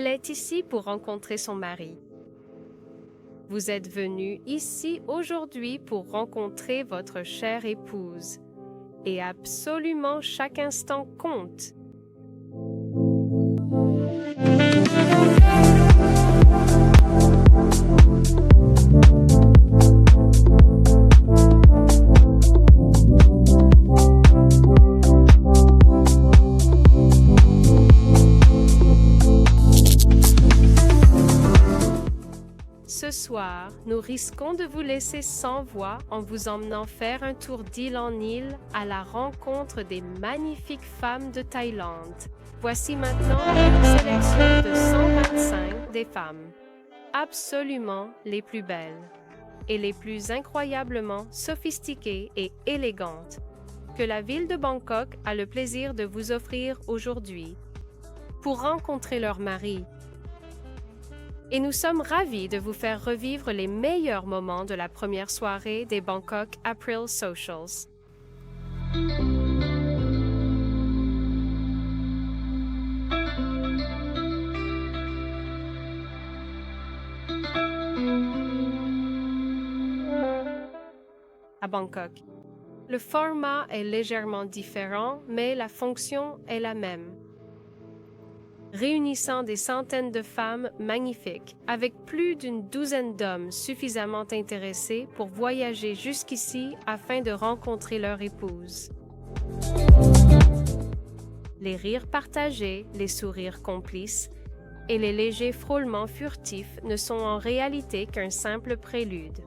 Elle est ici pour rencontrer son mari. Vous êtes venu ici aujourd'hui pour rencontrer votre chère épouse. Et absolument chaque instant compte. Ce soir, nous risquons de vous laisser sans voix en vous emmenant faire un tour d'île en île à la rencontre des magnifiques femmes de Thaïlande. Voici maintenant une sélection de 125 des femmes, absolument les plus belles et les plus incroyablement sophistiquées et élégantes que la ville de Bangkok a le plaisir de vous offrir aujourd'hui pour rencontrer leur mari. Et nous sommes ravis de vous faire revivre les meilleurs moments de la première soirée des Bangkok April Socials. À Bangkok, le format est légèrement différent, mais la fonction est la même. Réunissant des centaines de femmes magnifiques, avec plus d'une douzaine d'hommes suffisamment intéressés pour voyager jusqu'ici afin de rencontrer leur épouse. Les rires partagés, les sourires complices et les légers frôlements furtifs ne sont en réalité qu'un simple prélude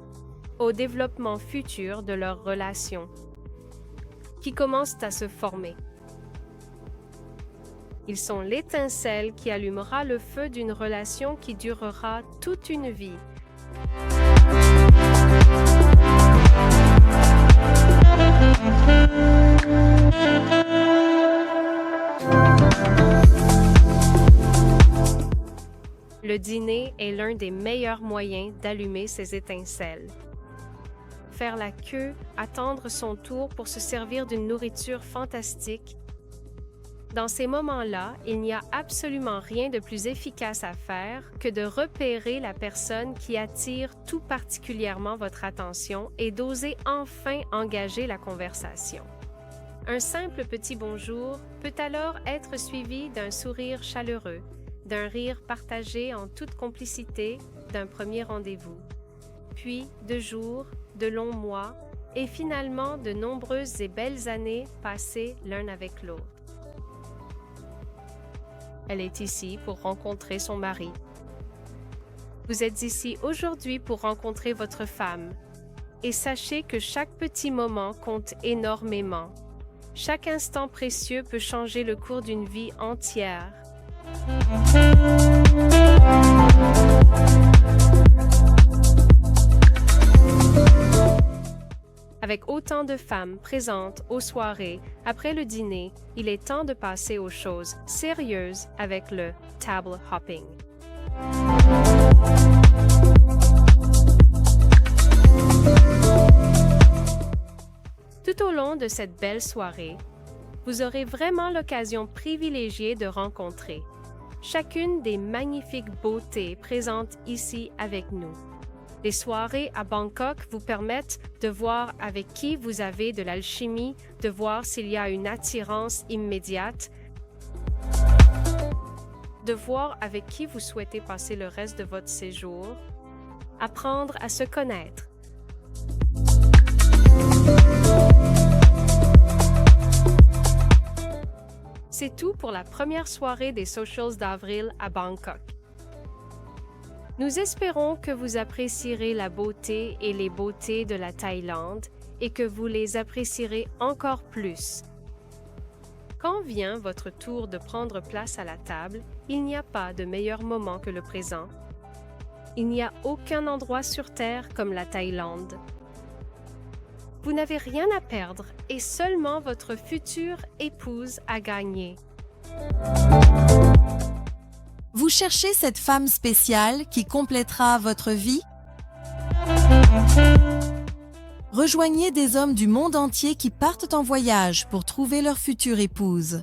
au développement futur de leur relation, qui commence à se former. Ils sont l'étincelle qui allumera le feu d'une relation qui durera toute une vie. Le dîner est l'un des meilleurs moyens d'allumer ces étincelles. Faire la queue, attendre son tour pour se servir d'une nourriture fantastique. Dans ces moments-là, il n'y a absolument rien de plus efficace à faire que de repérer la personne qui attire tout particulièrement votre attention et d'oser enfin engager la conversation. Un simple petit bonjour peut alors être suivi d'un sourire chaleureux, d'un rire partagé en toute complicité, d'un premier rendez-vous, puis de jours, de longs mois et finalement de nombreuses et belles années passées l'un avec l'autre. Elle est ici pour rencontrer son mari. Vous êtes ici aujourd'hui pour rencontrer votre femme. Et sachez que chaque petit moment compte énormément. Chaque instant précieux peut changer le cours d'une vie entière. Avec autant de femmes présentes aux soirées, après le dîner, il est temps de passer aux choses sérieuses avec le table hopping. Tout au long de cette belle soirée, vous aurez vraiment l'occasion privilégiée de rencontrer chacune des magnifiques beautés présentes ici avec nous. Les soirées à Bangkok vous permettent de voir avec qui vous avez de l'alchimie, de voir s'il y a une attirance immédiate, de voir avec qui vous souhaitez passer le reste de votre séjour, apprendre à se connaître. C'est tout pour la première soirée des Socials d'avril à Bangkok. Nous espérons que vous apprécierez la beauté et les beautés de la Thaïlande et que vous les apprécierez encore plus. Quand vient votre tour de prendre place à la table, il n'y a pas de meilleur moment que le présent. Il n'y a aucun endroit sur Terre comme la Thaïlande. Vous n'avez rien à perdre et seulement votre future épouse à gagner. Vous cherchez cette femme spéciale qui complétera votre vie? Rejoignez des hommes du monde entier qui partent en voyage pour trouver leur future épouse.